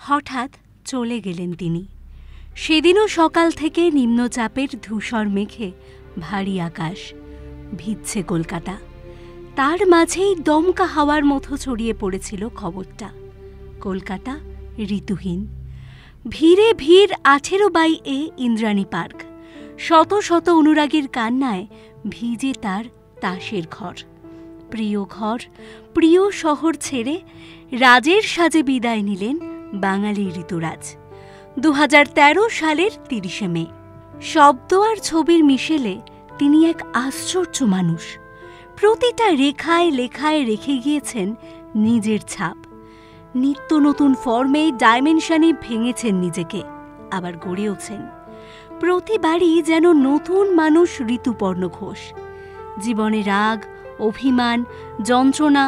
হঠাৎ চলে গেলেন তিনি। সেদিনও সকাল থেকে নিম্নচাপের ধূসর মেঘে ভারী আকাশ, ভিজছে কলকাতা। তার মাঝেই দমকা হাওয়ার মতো ছড়িয়ে পড়েছিল খবরটা, কলকাতা ঋতুহীন। ভিড়ে ভিড় 18/এ ইন্দ্রাণী পার্ক। শত শত অনুরাগীর কান্নায় ভিজে তার তাসের ঘর। প্রিয় ঘর, প্রিয় শহর ছেড়ে রাজের সাজে বিদায় নিলেন বাঙালি ঋতুরাজ। 2013 সালের 30শে মে। শব্দ আর ছবির মিশেলে তিনি এক আশ্চর্য মানুষ। প্রতিটা রেখায় লেখায় রেখে গিয়েছেন নিজের ছাপ। নিত্য নতুন ফর্মে ডাইমেনশনে ভেঙেছেন নিজেকে, আবার গড়েওছেন। প্রতিবারই যেন নতুন মানুষ ঋতুপর্ণ ঘোষ। জীবনে রাগ, অভিমান, যন্ত্রণা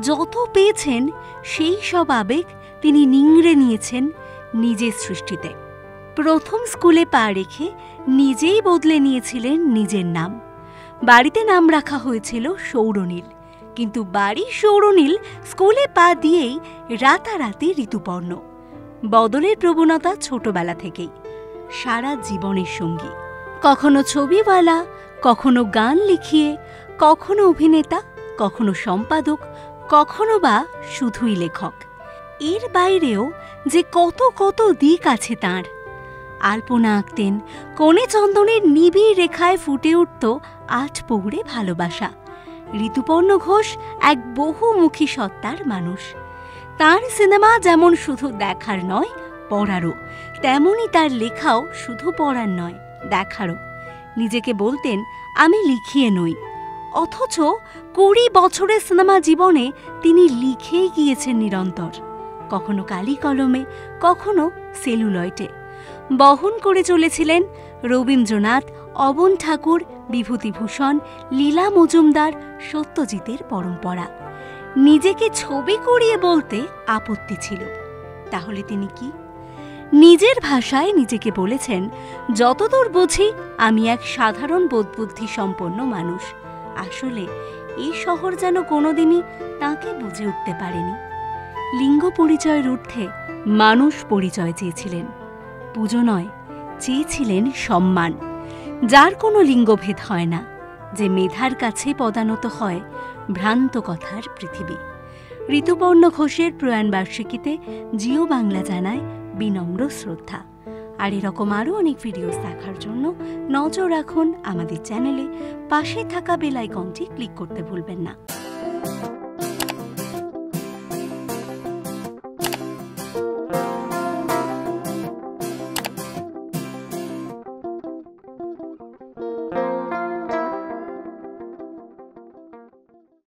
যত পেয়েছেন সেই সব আবেগ তিনি নিংড়ে নিয়েছেন নিজের সৃষ্টিতে। প্রথম স্কুলে পা রেখে নিজেই বদলে নিয়েছিলেন নিজের নাম। বাড়িতে নাম রাখা হয়েছিল সৌরনীল, কিন্তু বাড়ি সৌরনীল, স্কুলে পা দিয়েই রাতারাতি ঋতুপর্ণ। বদলের প্রবণতা ছোটবেলা থেকেই, সারা জীবনের সঙ্গী। কখনো ছবিওয়ালা, কখনো গান লিখিয়ে, কখনো অভিনেতা, কখনো সম্পাদক, কখনো বা শুধুই লেখক। এর বাইরেও যে কত কত দিক আছে তাঁর। আলপনা আঁকতেন, কোণে চন্দনের নিবিড় রেখায় ফুটে উঠত 8 পৌড়ে ভালোবাসা। ঋতুপর্ণ ঘোষ এক বহুমুখী সত্তার মানুষ। তার সিনেমা যেমন শুধু দেখার নয়, পড়ারও, তেমনি তার লেখাও শুধু পড়ার নয়, দেখারও। নিজেকে বলতেন, আমি লিখিয়ে নই। অথচ 20 বছরের সিনেমা জীবনে তিনি লিখেই গিয়েছেন নিরন্তর। কখনো কালি কলমে, কখনো সেলুলয়েডে। বহন করে চলেছিলেন রবীন্দ্রনাথ, অবন ঠাকুর, বিভূতিভূষণ, লীলা মজুমদার, সত্যজিতের পরম্পরা। নিজেকে ছবি করিয়ে বলতে আপত্তি ছিল। তাহলে তিনি কি? নিজের ভাষায় নিজেকে বলেছেন, যতদূর বুঝি আমি এক সাধারণ বোধবুদ্ধি সম্পন্ন মানুষ। আসলে এই শহর যেন কোনোদিনই তাঁকে বুঝে উঠতে পারেনি। লিঙ্গ পরিচয়ের ঊর্ধ্বে মানুষ পরিচয় চেয়েছিলেন। পুজো নয়, চেয়েছিলেন সম্মান, যার কোনো লিঙ্গভেদ হয় না, যে মেধার কাছে পদানত হয় ভ্রান্ত কথার পৃথিবী। ঋতুপর্ণ ঘোষের প্রয়াণবার্ষিকীতে জিও বাংলা জানায় বিনম্র শ্রদ্ধা। আর এরকম আরও অনেক ভিডিওস দেখার জন্য নজর রাখুন আমাদের চ্যানেলে। পাশে থাকা বেল আইকনটি ক্লিক করতে ভুলবেন না।